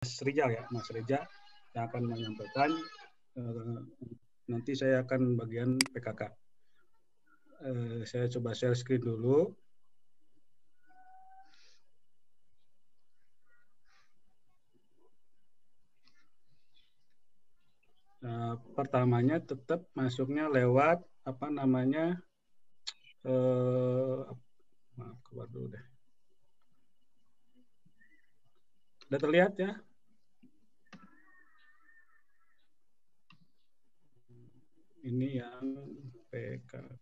Rijal ya, Mas Reza yang akan menyampaikan. Nanti saya akan bagian PKK. Saya coba share screen dulu. Pertamanya tetap masuknya lewat apa namanya, maaf keluar dulu deh. Sudah terlihat ya? Ini yang PKK.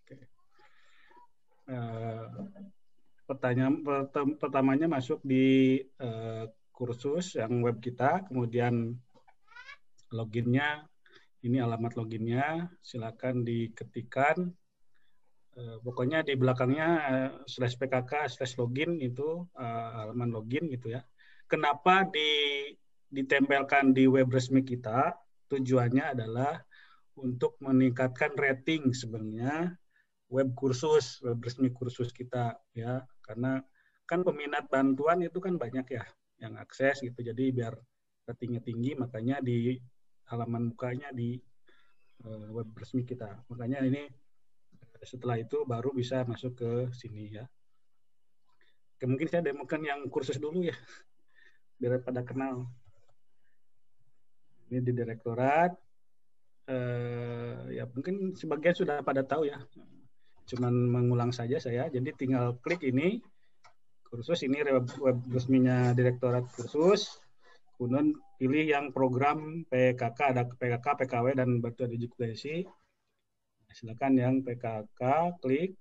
Oke. Pertamanya masuk di kursus yang web kita, kemudian loginnya, ini alamat loginnya, silakan diketikkan. Pokoknya di belakangnya /pkk/login itu halaman login gitu ya. Kenapa ditempelkan di web resmi kita? Tujuannya adalah untuk meningkatkan rating sebenarnya web resmi kursus kita ya, karena kan peminat bantuan itu kan banyak ya yang akses gitu, jadi biar ratingnya tinggi makanya di halaman mukanya di web resmi kita. Makanya ini setelah itu baru bisa masuk ke sini ya. Oke, mungkin saya demokan yang kursus dulu ya biar pada kenal. Ini di direktorat. Ya mungkin sebagian sudah pada tahu ya. Cuman mengulang saja saya. Jadi tinggal klik ini kursus, ini web resminya Direktorat Kursus. Kemudian pilih yang program PKK, ada PKK, PKW dan bantuan digitalisasi. Silakan yang PKK, klik.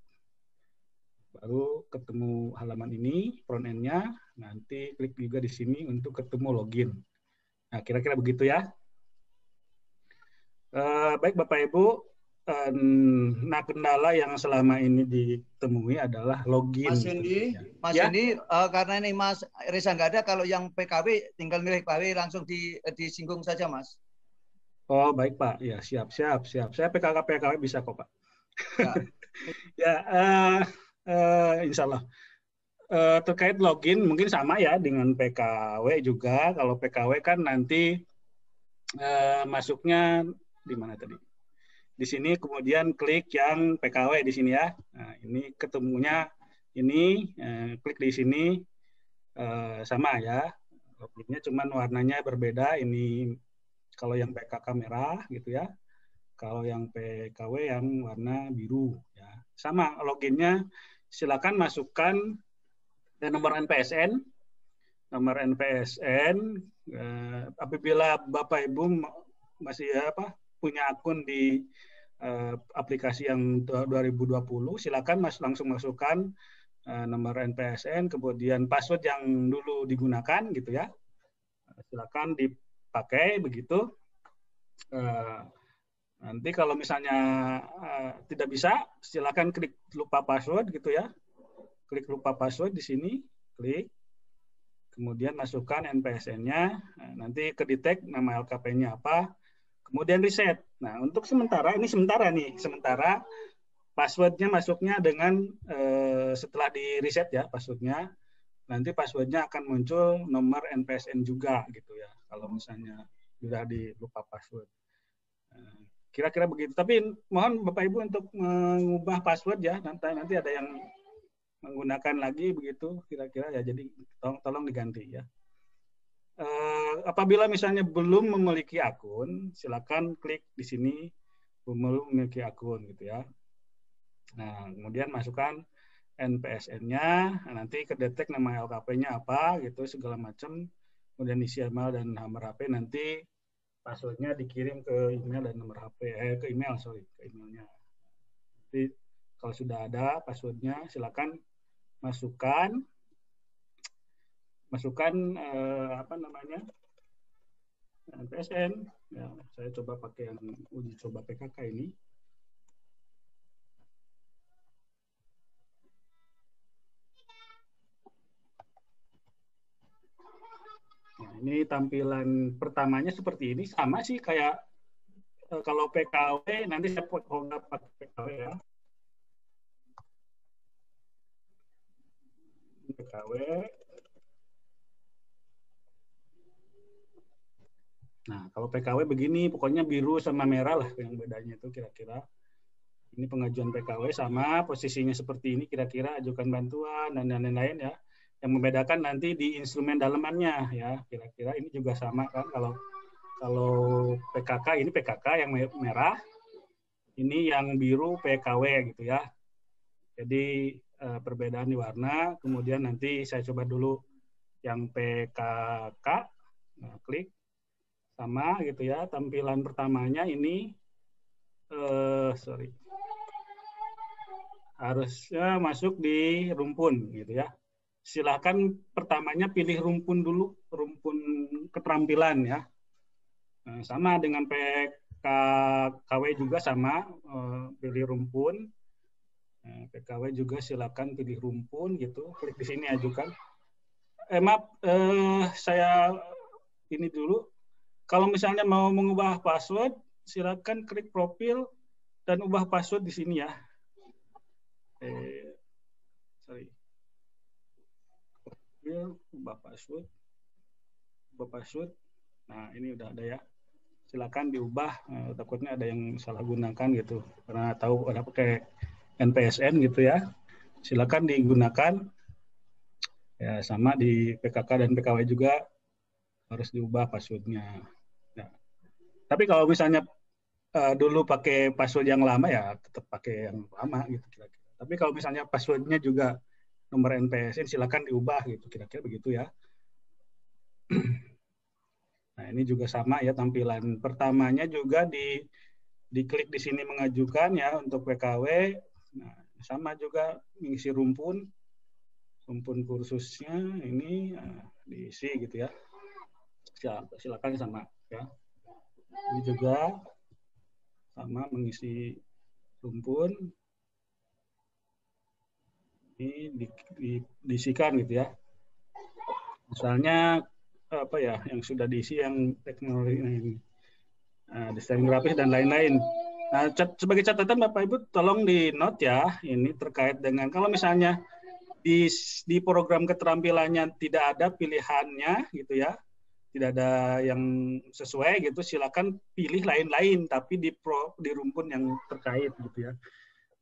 Baru ketemu halaman ini, front end-nya. Nanti klik juga di sini untuk ketemu login. Nah, kira-kira begitu ya. Baik Bapak Ibu, nah kendala yang selama ini ditemui adalah login. Mas Hendy, Mas ya? Hendy, karena ini Mas Reza nggak ada, kalau yang PKW tinggal milih PKW langsung disinggung saja Mas. Oh baik Pak, ya siap. Saya PKW bisa kok Pak. Ya, ya Insya Allah. Terkait login mungkin sama ya dengan PKW juga. Kalau PKW kan nanti masuknya di mana tadi? Di sini kemudian klik yang PKW di sini ya. Nah, ini ketemunya ini klik di sini sama ya. Loginnya cuman warnanya berbeda. Ini kalau yang PKK merah gitu ya. Kalau yang PKW yang warna biru ya. Sama loginnya silakan masukkan nomor NPSN. Nomor NPSN apabila Bapak Ibu masih punya akun di aplikasi yang 2020, silakan langsung masukkan nomor NPSN, kemudian password yang dulu digunakan gitu ya. Silakan dipakai begitu. Nanti kalau misalnya tidak bisa, silakan klik lupa password gitu ya. Klik lupa password di sini, klik. Kemudian masukkan NPSN-nya, nanti kedetek nama LKP-nya apa, kemudian reset. Nah, untuk sementara password-nya masuknya dengan setelah di reset ya password-nya, nanti password-nya akan muncul nomor NPSN juga gitu ya. Kalau misalnya sudah lupa password. Kira-kira begitu. Tapi mohon Bapak Ibu untuk mengubah password ya. Nanti ada yang menggunakan lagi begitu kira-kira ya. Jadi tolong diganti ya. Apabila misalnya belum memiliki akun, silakan klik di sini belum memiliki akun gitu ya. Nah, kemudian masukkan NPSN-nya, nanti kedetek nama LKP-nya apa gitu segala macam, kemudian isi email dan nomor HP, nanti password-nya dikirim ke email dan nomor HP, ke emailnya. Jadi kalau sudah ada password-nya, silakan masukkan NPSN. Ya, saya coba pakai yang uji coba PKK ini. Nah, ini tampilan pertamanya seperti ini, sama sih kayak kalau PKW, nanti saya pakai PKW ya. PKW. Nah, kalau PKW begini, pokoknya biru sama merah lah yang bedanya itu kira-kira. Ini pengajuan PKW sama posisinya seperti ini, kira-kira ajukan bantuan dan lain-lain ya. Yang membedakan nanti di instrumen dalamannya ya, kira-kira ini juga sama kan. Kalau PKK ini PKK yang merah, ini yang biru PKW gitu ya. Jadi perbedaan di warna, kemudian nanti saya coba dulu yang PKK, nah, klik sama gitu ya. Tampilan pertamanya ini, harusnya masuk di rumpun gitu ya. Silakan pertamanya pilih rumpun dulu, rumpun keterampilan ya. Nah, sama dengan PKW juga sama, pilih rumpun. PKW juga silakan pilih rumpun gitu, klik di sini ajukan. Maaf, saya ini dulu. Kalau misalnya mau mengubah password, silakan klik profil dan ubah password di sini ya. Profil, ubah password. Nah, ini udah ada ya. Silakan diubah. Takutnya ada yang salah gunakan gitu. Karena tahu ada pakai NPSN gitu ya. Silakan digunakan. Ya, sama di PKK dan PKW juga harus diubah passwordnya. Nah, tapi kalau misalnya dulu pakai password yang lama ya tetap pakai yang lama gitu kira-kira. Tapi kalau misalnya passwordnya juga nomor NPSN silakan diubah gitu kira-kira begitu ya. Nah, ini juga sama ya tampilan pertamanya juga diklik di sini mengajukan ya untuk PKW. Nah, sama juga mengisi rumpun kursusnya ini diisi gitu ya. Silakan sama ya. Ini juga sama mengisi rumpun ini diisikan gitu ya. Misalnya apa ya yang sudah diisi yang teknologi ini, desain grafis dan lain-lain. Nah, sebagai catatan Bapak Ibu tolong di note ya, ini terkait dengan kalau misalnya di program keterampilannya tidak ada pilihannya gitu ya, tidak ada yang sesuai gitu, silakan pilih lain-lain tapi di rumpun yang terkait gitu ya.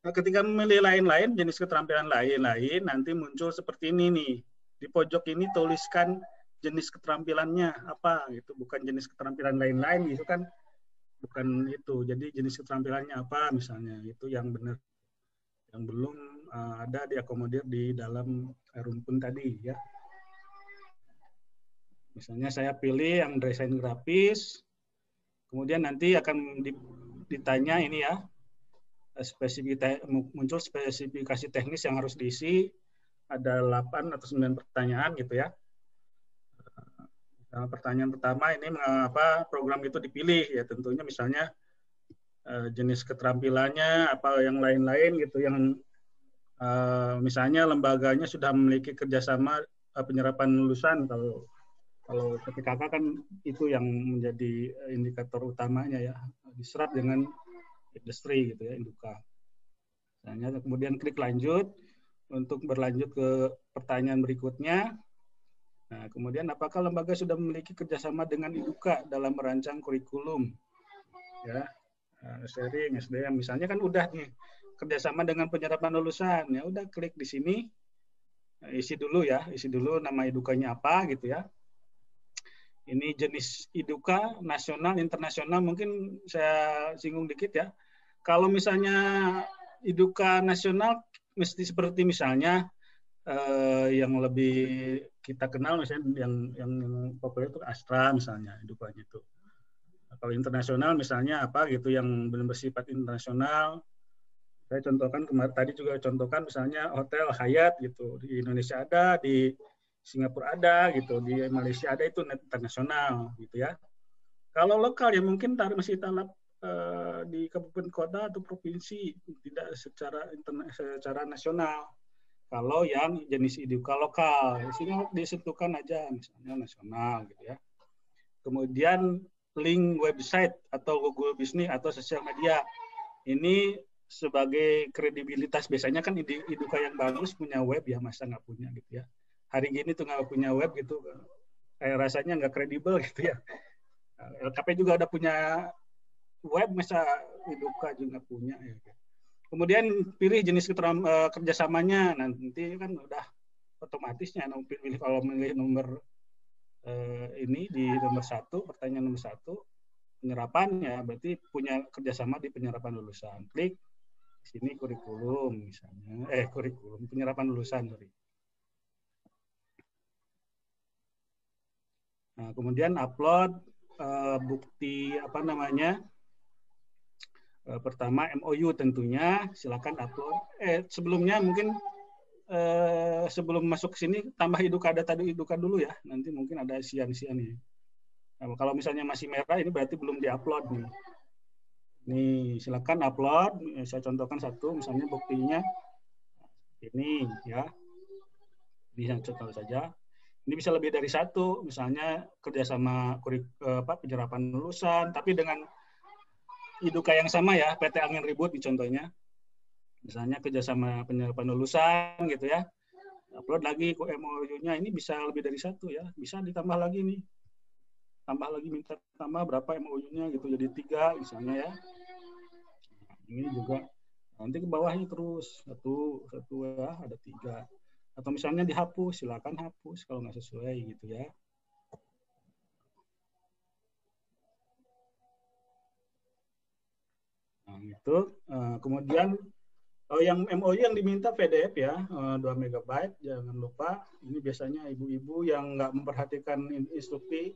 Nah, ketika memilih lain-lain, jenis keterampilan lain-lain, nanti muncul seperti ini nih. Di pojok ini tuliskan jenis keterampilannya apa gitu, bukan jenis keterampilan lain-lain gitu kan, bukan itu. Jadi jenis keterampilannya apa misalnya, itu yang benar, yang belum ada diakomodir di dalam rumpun tadi ya. Misalnya saya pilih yang desain grafis, kemudian nanti akan ditanya ini ya, muncul spesifikasi teknis yang harus diisi, ada 8 atau 9 pertanyaan gitu ya. Pertanyaan pertama ini mengapa program itu dipilih ya, tentunya misalnya jenis keterampilannya apa yang lain-lain gitu, yang misalnya lembaganya sudah memiliki kerjasama penyerapan lulusan. Kalau PKK kan itu yang menjadi indikator utamanya ya, diserap dengan industri gitu ya, Induka. Misalnya kemudian klik lanjut untuk berlanjut ke pertanyaan berikutnya. Nah, kemudian apakah lembaga sudah memiliki kerjasama dengan Induka dalam merancang kurikulum? Ya, sharing SDM misalnya kan udah nih kerjasama dengan penyerapan lulusan, ya udah klik di sini, isi dulu nama Idukanya apa gitu ya. Ini jenis Iduka nasional, internasional, mungkin saya singgung dikit ya. Kalau misalnya Iduka nasional mesti seperti misalnya yang lebih kita kenal misalnya yang populer itu Astra misalnya Idukanya itu. Kalau internasional misalnya apa gitu yang belum bersifat internasional. Saya contohkan tadi juga contohkan misalnya Hotel Hyatt gitu, di Indonesia ada, di Singapura ada gitu, di Malaysia ada, itu internasional gitu ya. Kalau lokal ya mungkin masih taraf di kabupaten kota atau provinsi, tidak secara nasional. Kalau yang jenis Iduka lokal, di sini disentuhkan aja misalnya nasional gitu ya. Kemudian link website atau Google Business atau sosial media. Ini sebagai kredibilitas, biasanya kan Iduka yang bagus punya web ya, masa nggak punya gitu ya. Hari gini tuh nggak punya web gitu, kayak rasanya nggak kredibel gitu ya. LKP juga udah punya web, masa Iduka juga punya ya. Kemudian pilih jenis kerjasamanya, nanti kan udah otomatisnya pilih, kalau memilih nomor ini di nomor 1, pertanyaan nomor 1, penyerapan ya berarti punya kerjasama di penyerapan lulusan. Klik di sini kurikulum misalnya, kurikulum penyerapan lulusan, sorry. Nah, kemudian upload bukti apa namanya? Pertama MOU tentunya, silakan upload. Sebelumnya mungkin sebelum masuk ke sini tambah Iduka, data Iduka dulu ya. Nanti mungkin ada sian-sian ya. Nah, kalau misalnya masih merah ini berarti belum diupload nih. Nih, silakan upload. Saya contohkan satu, misalnya buktinya ini ya. Bisa contoh saja. Ini bisa lebih dari satu, misalnya kerjasama penyerapan lulusan, tapi dengan Iduka yang sama ya, PT Angin Ribut di contohnya. Misalnya kerjasama penyerapan lulusan gitu ya. Upload lagi ke MOU-nya, ini bisa lebih dari satu ya. Bisa ditambah lagi nih. Tambah lagi, minta tambah berapa MOU-nya gitu, jadi 3 misalnya ya. Nah, ini juga nanti ke bawahnya terus satu ya, ada 3. Atau misalnya dihapus, silakan hapus kalau nggak sesuai gitu ya. Nah, itu kemudian yang MOU yang diminta PDF ya, 2 MB, jangan lupa. Ini biasanya ibu-ibu yang nggak memperhatikan instruksi,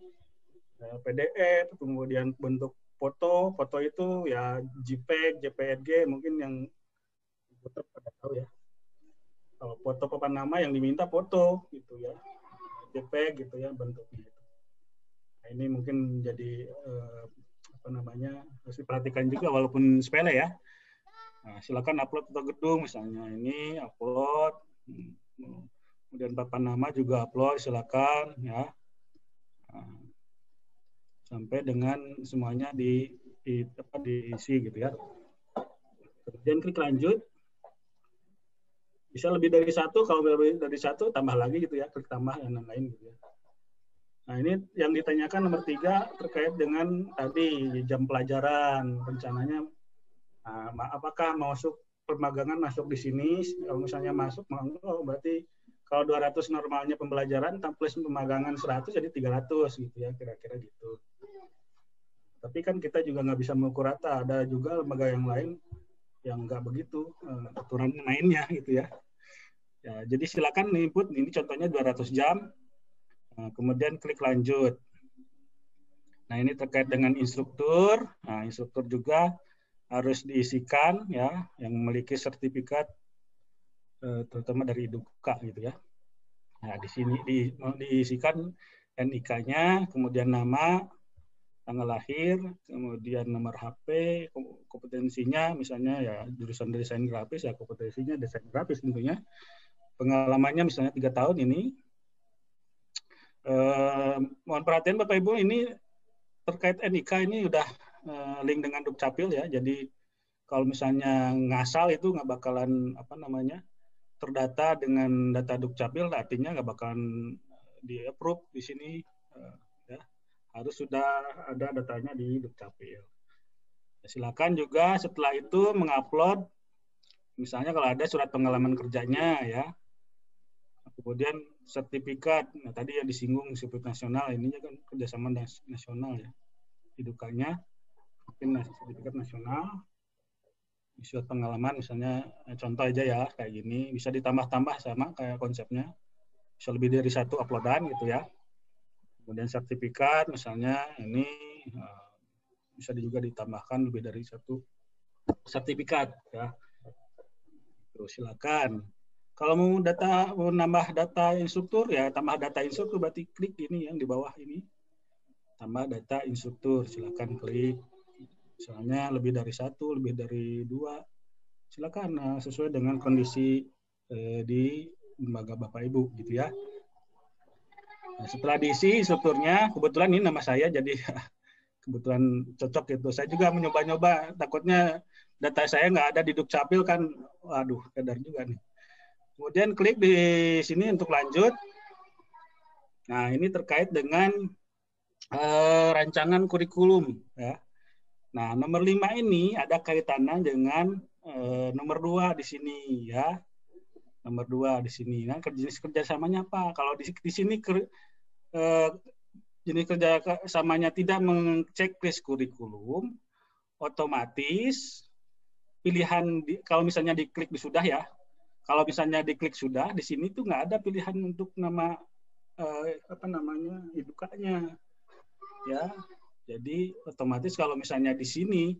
PDF, kemudian bentuk foto itu ya JPEG, JPG, mungkin yang foto pada tahu ya. Kalau foto papan nama yang diminta foto gitu ya, JPEG gitu ya bentuknya. Nah, ini mungkin jadi harus diperhatikan juga walaupun sepele ya. Nah, silakan upload foto gedung misalnya, ini upload, kemudian papan nama juga upload, silakan ya. Nah, sampai dengan semuanya diisi gitu ya. Kemudian klik lanjut. Bisa lebih dari satu, kalau lebih dari satu tambah lagi gitu ya, klik tambah yang lain gitu ya. Nah, ini yang ditanyakan nomor 3 terkait dengan tadi jam pelajaran, rencananya apakah masuk permagangan masuk di sini. Kalau misalnya masuk, berarti kalau 200 normalnya pembelajaran plus pemagangan 100 jadi 300 gitu ya, kira-kira gitu. Tapi kan kita juga nggak bisa mengukur rata, ada juga lembaga yang lain yang nggak begitu aturan mainnya gitu ya. Ya, jadi silakan input, ini contohnya 200 jam, kemudian klik lanjut. Nah, ini terkait dengan instruktur. Nah, instruktur juga harus diisikan ya, yang memiliki sertifikat terutama dari Iduka gitu ya. Nah, di sini diisikan NIK-nya, kemudian nama, tanggal lahir, kemudian nomor HP, kompetensinya misalnya ya jurusan desain grafis ya, kompetensinya desain grafis tentunya. Pengalamannya misalnya 3 tahun ini. Mohon perhatian Bapak Ibu, ini terkait NIK ini udah link dengan Dukcapil ya. Jadi kalau misalnya ngasal itu nggak bakalan terdata dengan data Dukcapil, artinya nggak bakalan di-approve di sini ya. Harus sudah ada datanya di Dukcapil. Silakan juga setelah itu mengupload misalnya kalau ada surat pengalaman kerjanya ya. Kemudian sertifikat, nah tadi yang disinggung sertifikat nasional, ini kan kerjasama nasional ya, Idukanya, mungkin sertifikat nasional, surat pengalaman misalnya, contoh aja ya kayak gini, bisa ditambah-tambah sama kayak konsepnya, bisa lebih dari 1 uploadan gitu ya. Kemudian sertifikat misalnya ini bisa juga ditambahkan lebih dari 1 sertifikat ya. Terus silakan. Kalau mau nambah data instruktur ya tambah data instruktur, berarti klik ini yang di bawah ini. Tambah data instruktur, silakan klik. Misalnya lebih dari 1, lebih dari 2. Silakan sesuai dengan kondisi di lembaga Bapak Ibu gitu ya. Nah, setelah diisi instrukturnya, kebetulan ini nama saya jadi kebetulan cocok gitu. Saya juga mencoba-nyoba, takutnya data saya nggak ada di Dukcapil kan, waduh, kedar juga nih. Kemudian klik di sini untuk lanjut. Nah, ini terkait dengan rancangan kurikulum ya. Nah, nomor 5 ini ada kaitannya dengan nomor 2 di sini ya. Nomor 2 di sini. Nah, jenis kerjasamanya apa? Kalau di sini jenis kerjasamanya tidak mengchecklist kurikulum, otomatis pilihan kalau misalnya diklik di sudah ya. Kalau misalnya diklik sudah, di sini tuh nggak ada pilihan untuk nama idukanya ya. Jadi otomatis kalau misalnya di sini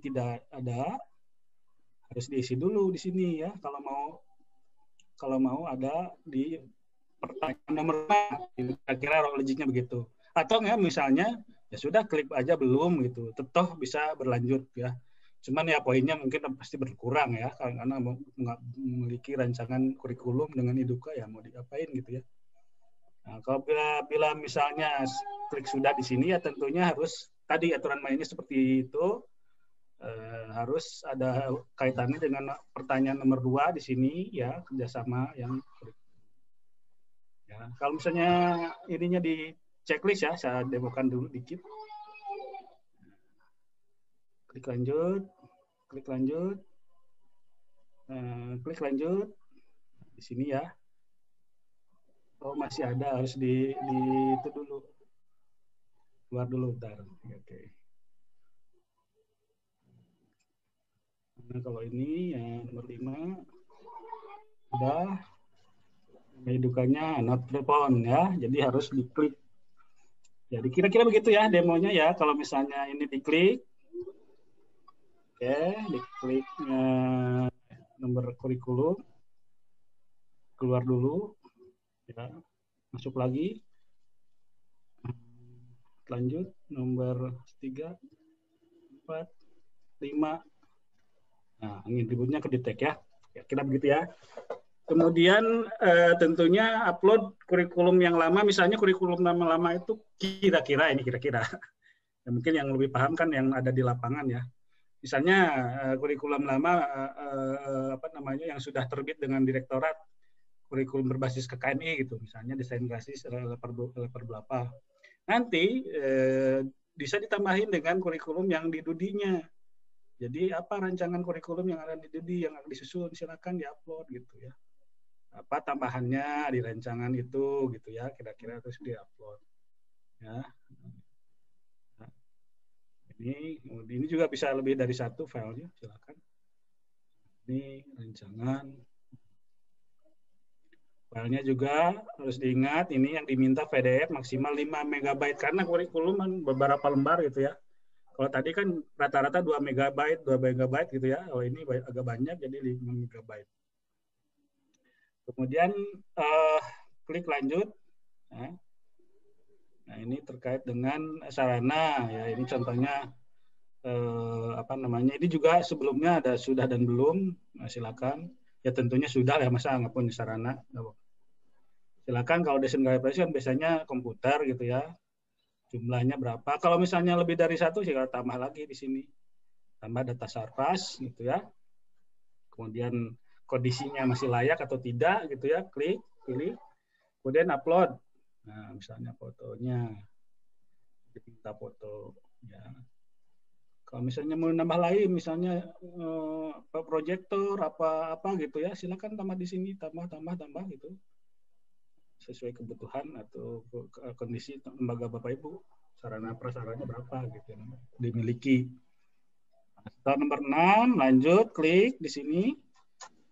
tidak ada, harus diisi dulu di sini ya. Kalau mau ada di pertanyaan nomor 5, kira-kira logiknya begitu. Atau nggak misalnya ya sudah klik aja belum gitu, tetap bisa berlanjut ya. Cuman ya poinnya mungkin pasti berkurang ya, karena memiliki rancangan kurikulum dengan Iduka ya mau diapain gitu ya. Nah, kalau bila misalnya klik sudah di sini ya tentunya harus tadi aturan mainnya seperti itu, harus ada kaitannya dengan pertanyaan nomor 2 di sini ya, kerjasama yang ya. Kalau misalnya ininya di checklist ya, saya demokan dulu dikit. Klik lanjut, klik lanjut, klik lanjut di sini ya. Oh masih ada, harus di itu dulu, keluar dulu bentar. Oke. Nah kalau ini ya nomor 5 udah, edukanya not respond ya, jadi harus diklik. Jadi kira-kira begitu ya demonya ya. Kalau misalnya ini diklik, oke, diklik nomor kurikulum, keluar dulu, ya, masuk lagi, lanjut nomor 3, 4, 5. Nah, ini ributnya ke detect ya. Kira begitu ya. Kemudian tentunya upload kurikulum yang lama, misalnya kurikulum lama-lama itu kira-kira ini kira-kira. Ya, mungkin yang lebih paham kan yang ada di lapangan ya. Misalnya kurikulum lama yang sudah terbit dengan direktorat kurikulum berbasis KKNI gitu, misalnya desain grafis level berapa. Nanti bisa ditambahin dengan kurikulum yang di Dudinya. Jadi apa rancangan kurikulum yang ada di Dudi yang akan disusun, silakan diupload gitu ya. Apa tambahannya di rancangan itu gitu ya, kira-kira terus diupload ya. Nah, ini juga bisa lebih dari satu filenya, silakan. Ini rancangan. Filenya juga harus diingat, ini yang diminta PDF maksimal 5 MB karena kurikulum beberapa lembar gitu ya. Kalau tadi kan rata-rata 2 MB gitu ya. Oh ini agak banyak jadi 5 MB. Kemudian klik lanjut. Nah ini terkait dengan sarana ya. Ini contohnya ini juga sebelumnya ada sudah dan belum. Nah, silakan. Ya tentunya sudah ya, masa nggak punya sarana. Silakan kalau desain grafis kan biasanya komputer gitu ya. Jumlahnya berapa? Kalau misalnya lebih dari satu, ya tambah lagi di sini. Tambah data sarpas gitu ya. Kemudian kondisinya masih layak atau tidak gitu ya, klik, pilih. Kemudian upload. Nah, misalnya fotonya. Kita foto ya. Kalau misalnya mau nambah lain, misalnya proyektor apa gitu ya, silakan tambah di sini, tambah gitu. Sesuai kebutuhan atau kondisi lembaga Bapak Ibu, sarana prasarannya berapa gitu yang dimiliki. Setelah nomor 6, lanjut klik di sini.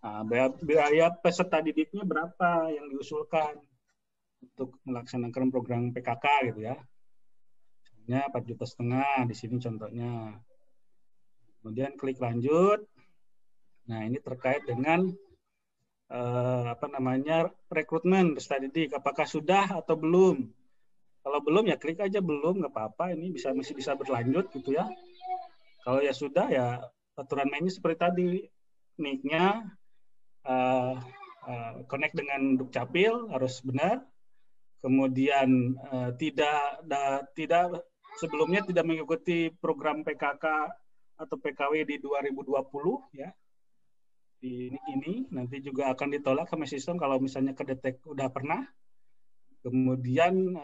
Nah, biaya peserta didiknya berapa yang diusulkan untuk melaksanakan program PKK gitu ya. Misalnya 4,5 juta di sini contohnya. Kemudian klik lanjut. Nah, ini terkait dengan rekrutmen peserta didik, apakah sudah atau belum. Kalau belum ya klik aja belum, nggak apa-apa, ini masih bisa berlanjut gitu ya. Kalau ya sudah ya aturan mainnya seperti tadi, mic-nya connect dengan Dukcapil harus benar, kemudian tidak sebelumnya tidak mengikuti program PKK atau PKW di 2020 ya. Ini nanti juga akan ditolak sama sistem kalau misalnya kedetek udah pernah. Kemudian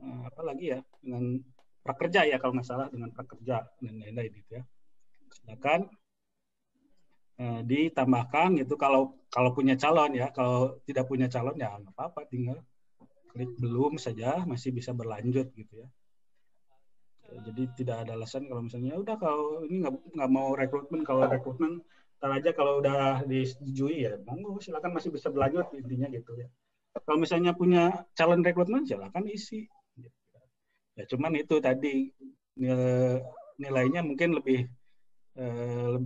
apa lagi ya, dengan prakerja ya kalau nggak salah, dengan prakerja dan lain-lain gitu ya. Silakan ditambahkan gitu kalau punya calon ya. Kalau tidak punya calon ya nggak apa-apa, tinggal klik belum saja, masih bisa berlanjut gitu ya. Jadi tidak ada alasan kalau misalnya udah, kalau ini nggak mau rekrutmen, kalau rekrutmen ntar aja kalau udah disetujui ya monggo, silakan, masih bisa berlanjut intinya gitu ya. Kalau misalnya punya calon rekrutmen silakan isi. Ya cuman itu tadi nilainya mungkin lebih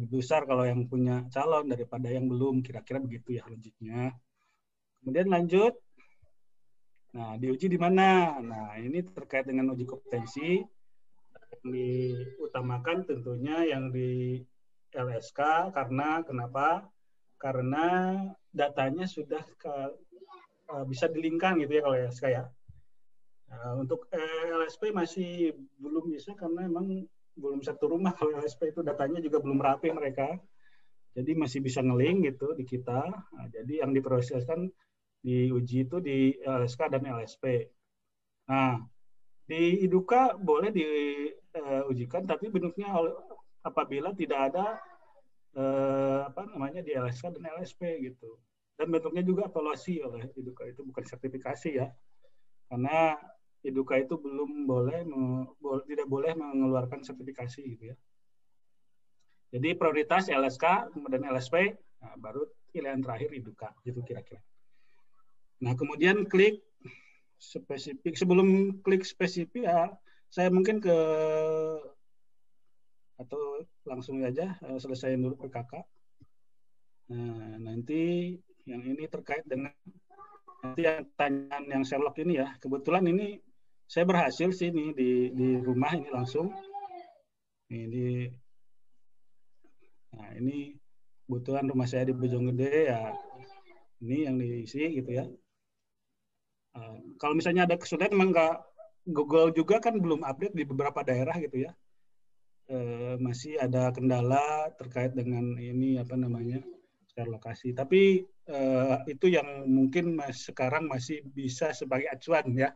besar kalau yang punya calon daripada yang belum, kira-kira begitu ya logiknya. Kemudian lanjut. Nah, diuji di mana? Nah, ini terkait dengan uji kompetensi. Yang diutamakan tentunya yang di LSK, karena kenapa? Karena datanya sudah bisa dilingkan gitu ya kalau LSK ya. Nah, untuk LSP masih belum bisa karena memang belum satu rumah. Kalau LSP itu datanya juga belum rapi mereka. Jadi masih bisa nge-link gitu di kita. Nah, jadi yang diproseskan diuji itu di LSK dan LSP. Nah, di Iduka boleh diujikan, tapi bentuknya apabila tidak ada apa namanya di LSK dan LSP gitu. Dan bentuknya juga evaluasi oleh Iduka, itu bukan sertifikasi ya. Karena Iduka itu belum tidak boleh mengeluarkan sertifikasi gitu ya. Jadi prioritas LSK kemudian LSP, nah, baru pilihan terakhir Iduka gitu kira-kira. Nah, kemudian klik spesifik. Sebelum klik spesifik ya, saya mungkin atau langsung aja selesaiin dulu PKK. Nah, nanti yang ini terkait dengan nanti yang pertanyaan yang Sherlock ini ya. Kebetulan ini saya berhasil sih nih di rumah ini langsung. Nah, ini kebetulan rumah saya di Bojonggede ya. Ini yang diisi gitu ya. Kalau misalnya ada kesulitan, memang nggak, Google juga kan belum update di beberapa daerah gitu ya. Masih ada kendala terkait dengan ini apa namanya share lokasi. Tapi itu yang mungkin sekarang masih bisa sebagai acuan ya.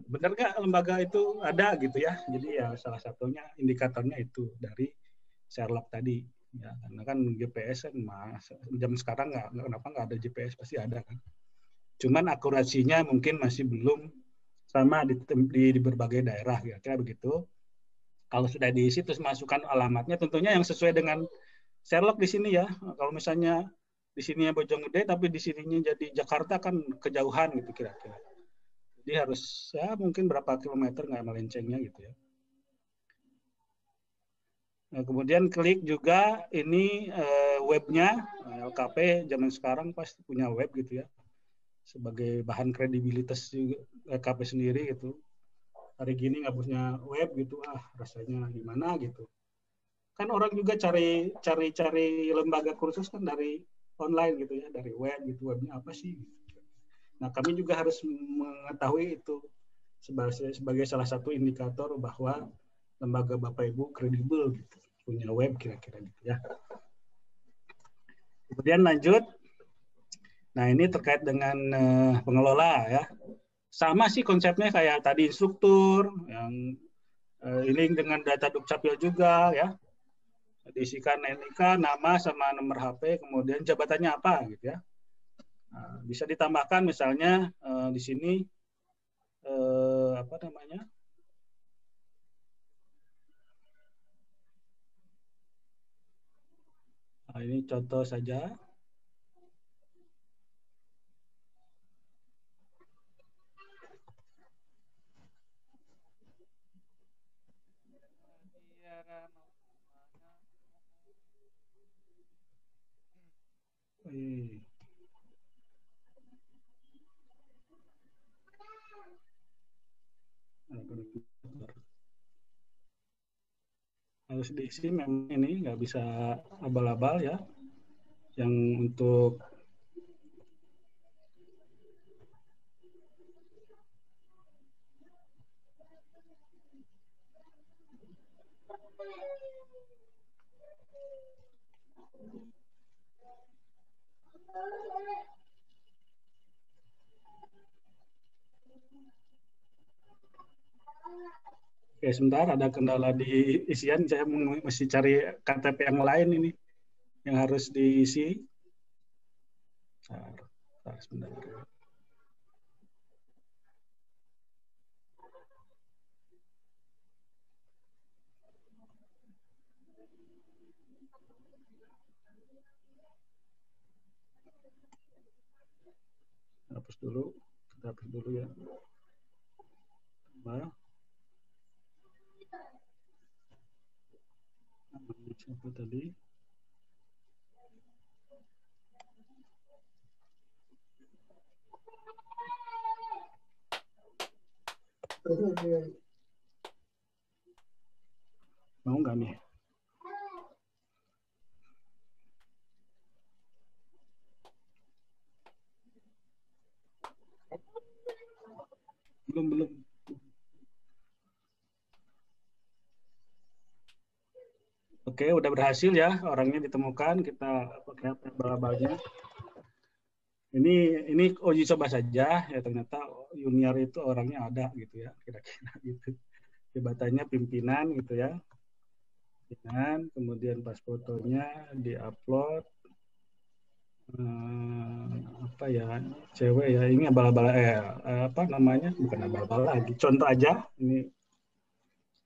Benar nggak lembaga itu ada gitu ya. Jadi ya salah satunya indikatornya itu dari Sherlock tadi. Ya, karena kan GPS kan jam sekarang kenapa nggak ada GPS, pasti ada kan. Cuman akurasinya mungkin masih belum sama di berbagai daerah, kira-kira begitu. Kalau sudah diisi terus masukkan alamatnya, tentunya yang sesuai dengan Sherlock di sini ya. Kalau misalnya di sini Bojonggede tapi di sininya jadi Jakarta kan kejauhan gitu kira-kira. Jadi harus ya mungkin berapa kilometer nggak melencengnya gitu ya. Nah, kemudian klik juga ini webnya. LKP zaman sekarang pasti punya web gitu ya. Sebagai bahan kredibilitas juga LKP sendiri gitu. Hari gini nggak punya web gitu, rasanya gimana gitu. Kan orang juga cari lembaga kursus kan dari online gitu ya, dari web gitu, webnya apa sih? Nah, kami juga harus mengetahui itu sebagai salah satu indikator bahwa lembaga Bapak Ibu kredibel gitu, punya web kira-kira gitu ya. Kemudian lanjut. Nah, ini terkait dengan pengelola ya. Sama sih konsepnya kayak tadi instruktur, yang link dengan data Dukcapil juga ya. Diisikan NIK, nama sama nomor HP, kemudian jabatannya apa gitu ya. Nah, bisa ditambahkan misalnya di sini apa namanya? Nah, ini contoh saja. Harus diisi memang ini nggak bisa abal-abal ya. Yang untuk Oke, sebentar ada kendala di isian. Saya mesti cari KTP yang lain ini yang harus diisi. Sebentar. Hapus dulu. Kita hapus dulu ya. Nah. Siapa tadi? Mau nggak nih? Belum. Oke, udah berhasil ya, orangnya ditemukan. Kita pakai bal-balnya. Ini uji coba saja ya, ternyata junior itu orangnya ada gitu ya, kira-kira gitu. Jabatannya pimpinan gitu ya. Pimpinan, kemudian pas fotonya diupload. Apa ya, cewek ya, ini abal-abal apa namanya, bukan abal-abal lagi, contoh aja ini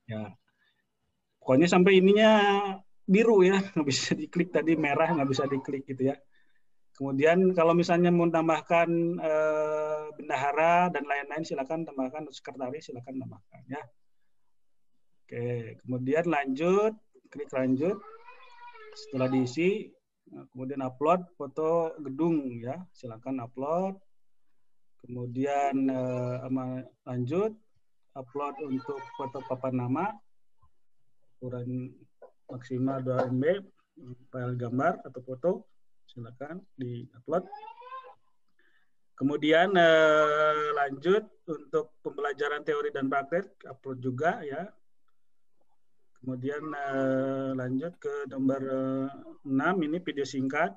ya, pokoknya sampai ininya biru ya, nggak bisa diklik, tadi merah nggak bisa diklik gitu ya. Kemudian kalau misalnya mau tambahkan bendahara dan lain-lain, silakan tambahkan, sekretaris silakan tambahkan ya. Oke, kemudian lanjut, klik lanjut. Setelah diisi, kemudian upload foto gedung ya, silakan upload. Kemudian lanjut, upload untuk foto papan nama, ukuran maksimal 2 MB, file gambar atau foto, silakan di-upload. Kemudian lanjut untuk pembelajaran teori dan praktek, upload juga ya. Kemudian lanjut ke nomor 6, ini video singkat.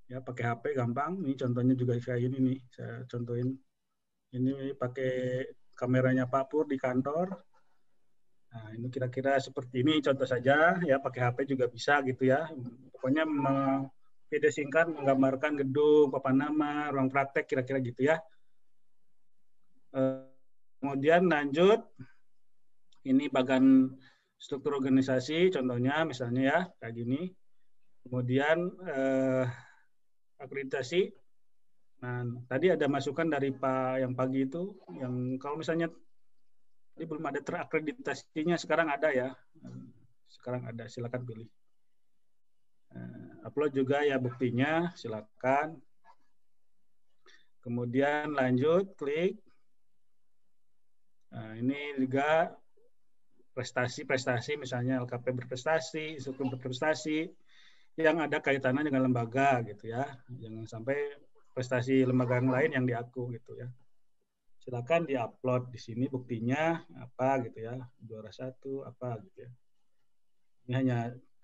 Ya, pakai HP gampang. Ini contohnya juga kayak ini nih, saya contohin. Ini pakai kameranya Pak Pur di kantor. Nah, ini kira-kira seperti ini contoh saja ya, pakai HP juga bisa gitu ya. Pokoknya video singkat menggambarkan gedung, papan nama, ruang praktek, kira-kira gitu ya. Kemudian lanjut, ini bagian struktur organisasi, contohnya misalnya ya, kayak gini. Kemudian akreditasi. Nah, tadi ada masukan dari Pak yang pagi itu, yang kalau misalnya ini belum ada terakreditasinya, sekarang ada ya. Sekarang ada, silakan pilih. Upload juga ya buktinya, silakan. Kemudian lanjut, klik. Nah, ini juga prestasi-prestasi, misalnya LKP berprestasi, struktur berprestasi, yang ada kaitannya dengan lembaga gitu ya. Jangan sampai prestasi lembaga yang lain yang diaku gitu ya. Silakan diupload di sini buktinya apa gitu ya, juara 1 apa gitu ya. Ini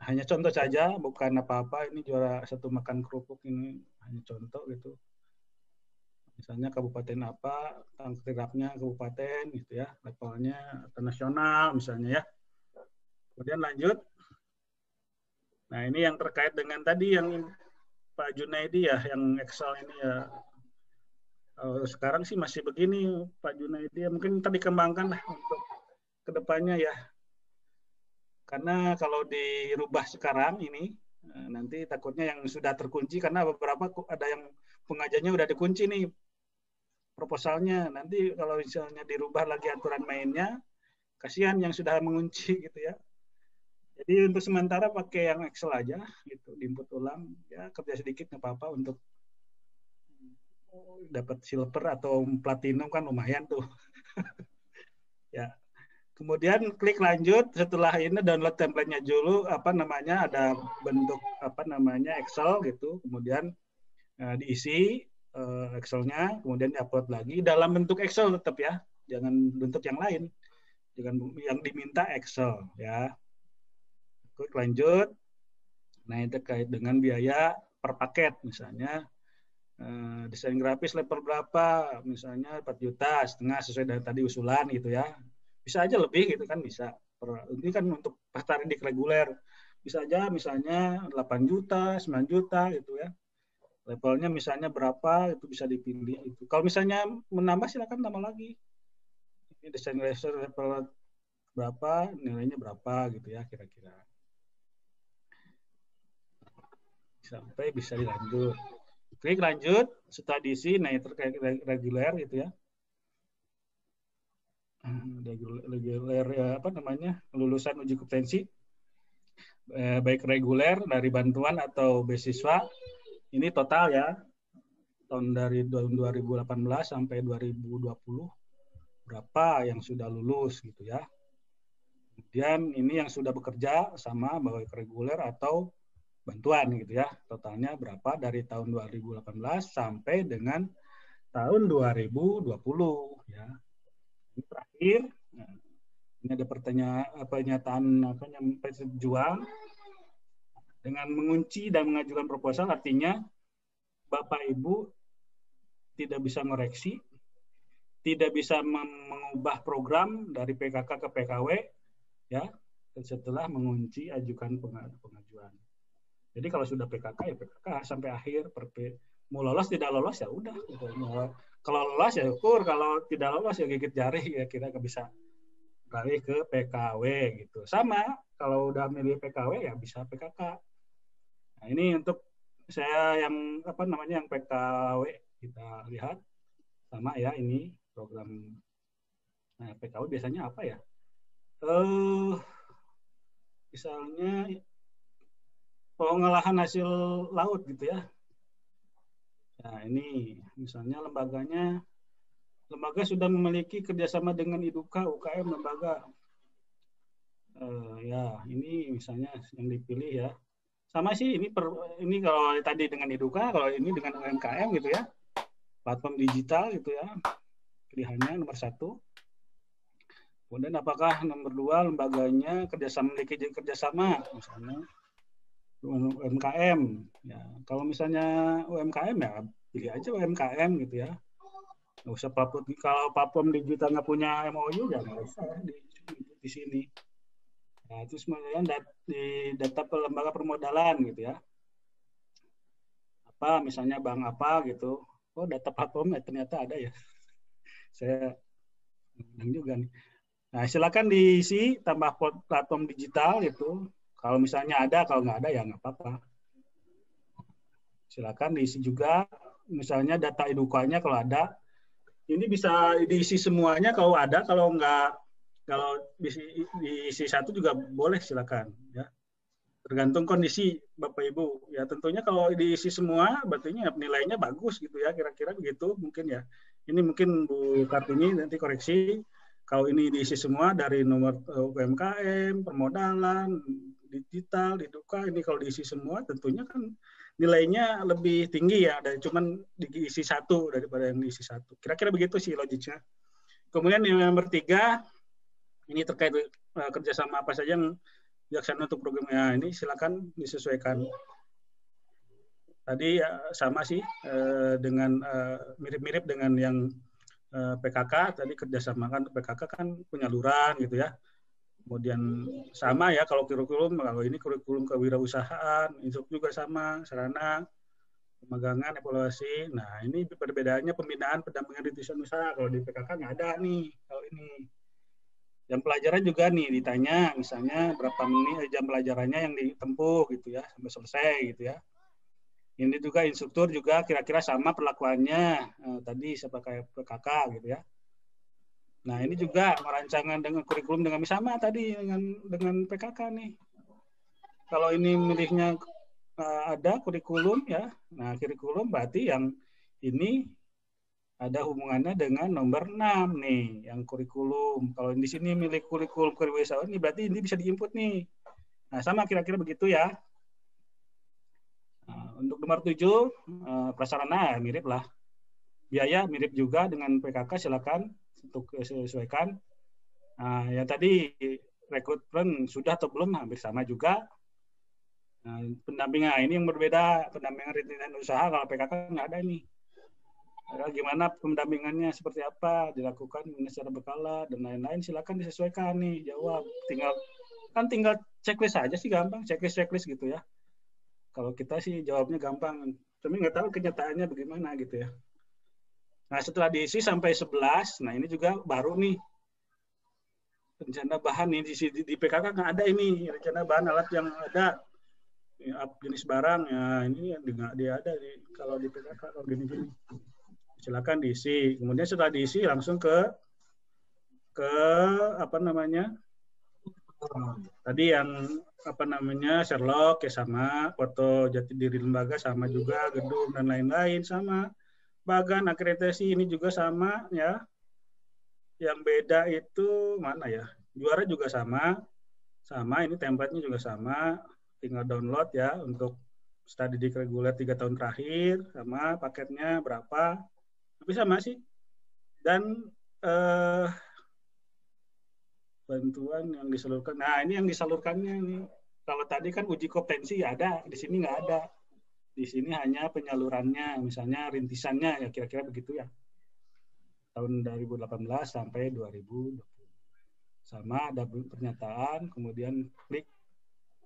hanya contoh saja, bukan apa-apa. Ini juara 1 makan kerupuk, ini hanya contoh gitu. Misalnya kabupaten apa, tangkirapnya kabupaten gitu ya, levelnya atau nasional misalnya ya. Kemudian lanjut. Nah, ini yang terkait dengan tadi yang Pak Junaidi ya, yang Excel ini ya. Sekarang sih masih begini Pak Junaidi, ya mungkin kita dikembangkan lah untuk kedepannya ya. Karena kalau dirubah sekarang ini, nanti takutnya yang sudah terkunci, karena beberapa ada yang pengajarnya udah dikunci nih proposalnya. Nanti kalau misalnya dirubah lagi aturan mainnya, kasihan yang sudah mengunci gitu ya. Jadi untuk sementara pakai yang Excel aja, gitu, diinput ulang, ya kerja sedikit nggak apa-apa untuk dapat silver atau platinum kan lumayan tuh. Ya. Kemudian klik lanjut, setelah ini download template-nya dulu, apa namanya, ada bentuk apa namanya Excel gitu, kemudian diisi Excel-nya, kemudian diupload lagi dalam bentuk Excel tetap ya, jangan bentuk yang lain, jangan yang diminta Excel ya. Klik lanjut. Nah, itu terkait dengan biaya per paket, misalnya desain grafis level berapa, misalnya 4,5 juta sesuai dengan tadi usulan gitu ya. Bisa aja lebih gitu kan bisa. Ini kan untuk peserta didik reguler. Bisa aja misalnya 8 juta, 9 juta gitu ya. Levelnya misalnya berapa itu bisa dipilih itu. Kalau misalnya menambah silakan tambah lagi. Ini desain level berapa, nilainya berapa gitu ya kira-kira. Sampai bisa dilanjut. Klik lanjut, setelah diisi, nah itu terkait reguler gitu ya. Reguler apa namanya, lulusan uji kompetensi, baik reguler dari bantuan atau beasiswa, ini total ya, tahun dari 2018 sampai 2020, berapa yang sudah lulus gitu ya. Kemudian ini yang sudah bekerja sama baik reguler atau bantuan gitu ya. Totalnya berapa dari tahun 2018 sampai dengan tahun 2020 ya. Ini terakhir. Nah, ini ada pernyataan juang dengan mengunci dan mengajukan proposal, artinya Bapak Ibu tidak bisa mengoreksi, tidak bisa mengubah program dari PKK ke PKW ya setelah mengunci ajukan pengajuan. Jadi kalau sudah PKK ya PKK sampai akhir, mau lolos tidak lolos ya udah. Kalau lolos ya ukur, kalau tidak lolos ya gigit jari, ya kita nggak bisa beralih ke PKW gitu. Sama kalau udah milih PKW ya bisa PKK. Nah ini untuk saya yang yang PKW kita lihat sama ya, ini program. Nah PKW biasanya apa ya? Misalnya pengolahan hasil laut gitu ya. Nah ini misalnya lembaga sudah memiliki kerjasama dengan IDUKA, UKM, lembaga. Ya ini misalnya yang dipilih ya. Sama sih ini kalau tadi dengan IDUKA, kalau ini dengan UMKM gitu ya. Platform digital gitu ya. Pilihannya nomor 1. Kemudian apakah nomor 2 lembaganya memiliki kerjasama misalnya UMKM. Ya, kalau misalnya UMKM ya pilih aja UMKM gitu ya. Nggak usah kalau platform digital nggak punya MOU ya nggak usah di sini. Nah, terus kemudian di data lembaga permodalan gitu ya. Apa misalnya bank apa gitu. Oh data platform ya ternyata ada ya. Saya bilang juga nih. Nah silakan diisi tambah platform digital gitu. Kalau misalnya ada, kalau nggak ada ya nggak apa-apa. Silakan diisi juga. Misalnya data IDUKA-nya kalau ada. Ini bisa diisi semuanya kalau ada, kalau nggak, kalau diisi satu juga boleh silakan ya. Tergantung kondisi Bapak Ibu. Ya tentunya kalau diisi semua berarti nilainya bagus gitu ya, kira-kira begitu mungkin ya. Ini mungkin Bu Kartini nanti koreksi. Kalau ini diisi semua dari nomor UMKM, permodalan, digital, IDUKA, ini kalau diisi semua tentunya kan nilainya lebih tinggi ya, dari cuman diisi satu daripada yang diisi satu. Kira-kira begitu sih logiknya. Kemudian yang nomor 3, ini terkait kerjasama apa saja yang dilaksanakan untuk programnya. Ini silakan disesuaikan. Tadi sama sih dengan mirip-mirip dengan yang PKK, tadi kerjasamakan PKK kan penyaluran gitu ya. Kemudian sama ya kalau ini kurikulum kewirausahaan, instruksi juga sama, sarana, pemagangan, evaluasi. Nah ini perbedaannya pembinaan pendampingan rintisan usaha. Kalau di PKK nggak ada nih kalau ini. Jam pelajaran juga nih ditanya, misalnya berapa menit jam pelajarannya yang ditempuh gitu ya sampai selesai gitu ya. Ini juga instruktur juga kira-kira sama perlakuannya tadi sebagai PKK gitu ya. Nah ini juga merancangan dengan kurikulum dengan sama tadi dengan PKK nih. Kalau ini milihnya ada kurikulum ya, nah kurikulum berarti yang ini ada hubungannya dengan nomor 6 nih, yang kurikulum. Kalau di sini milih kurikulum kewirausahaan ini berarti ini bisa diinput nih. Nah sama kira-kira begitu ya. Untuk nomor 7, prasarana mirip lah. Biaya mirip juga dengan PKK, silakan untuk sesuaikan. Yang tadi rekrutmen sudah atau belum hampir sama juga. Pendampingan ini yang berbeda, pendampingan rintisan usaha kalau PKK nggak ada nih. Gimana pendampingannya, seperti apa dilakukan secara berkala dan lain-lain, silakan disesuaikan nih, jawab. Tinggal checklist aja sih, gampang, checklist gitu ya. Kalau kita sih jawabnya gampang, tapi nggak tahu kenyataannya bagaimana gitu ya. Nah, setelah diisi sampai 11, nah ini juga baru nih rencana bahan nih di PKK nggak ada ini rencana bahan alat yang ada jenis barang ya, ini yang nggak dia ada kalau di PKK kalau gini-gini. Silakan diisi. Kemudian setelah diisi langsung ke apa namanya tadi yang apa namanya Sherlock ya, sama foto jati diri lembaga sama juga, gedung dan lain-lain sama, bagan akreditasi ini juga sama ya. Yang beda itu mana ya, juara juga sama ini template-nya juga sama, tinggal download ya untuk studi di reguler 3 tahun terakhir, sama paketnya berapa, tapi sama sih. Dan bantuan yang disalurkan, nah ini yang disalurkannya nih. Kalau tadi kan uji kompetensi ada, di sini nggak ada. Di sini hanya penyalurannya, misalnya rintisannya ya kira-kira begitu ya. Tahun 2018 sampai 2020. Sama ada pernyataan, kemudian klik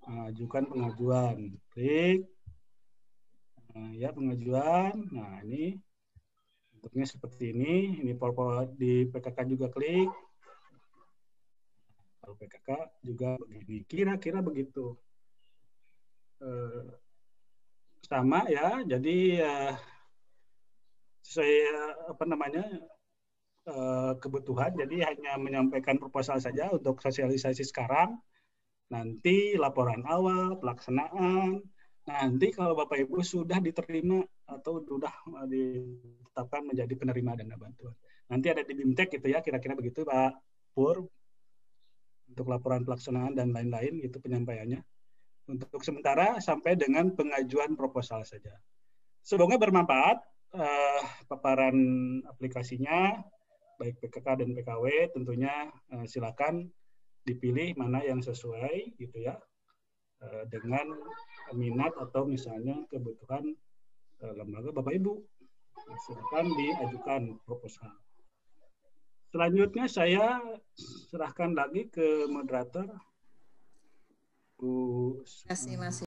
ajukan pengajuan. Klik ya pengajuan. Nah, ini bentuknya seperti ini. Ini di PKK juga klik. Kalau PKK juga begini. Kira-kira begitu. Sama ya, jadi sesuai apa namanya kebutuhan, jadi hanya menyampaikan proposal saja untuk sosialisasi sekarang, nanti laporan awal, pelaksanaan, nanti kalau Bapak Ibu sudah diterima atau sudah ditetapkan menjadi penerima dana bantuan. Nanti ada di BIMTEK gitu ya, kira-kira begitu Pak Pur, untuk laporan pelaksanaan dan lain-lain, itu penyampaiannya. Untuk sementara sampai dengan pengajuan proposal saja. Semoga bermanfaat paparan aplikasinya, baik PKK dan PKW, tentunya silakan dipilih mana yang sesuai gitu ya dengan minat atau misalnya kebutuhan lembaga Bapak Ibu. Silakan diajukan proposal. Selanjutnya saya serahkan lagi ke moderator Bu. Terima kasih Mas.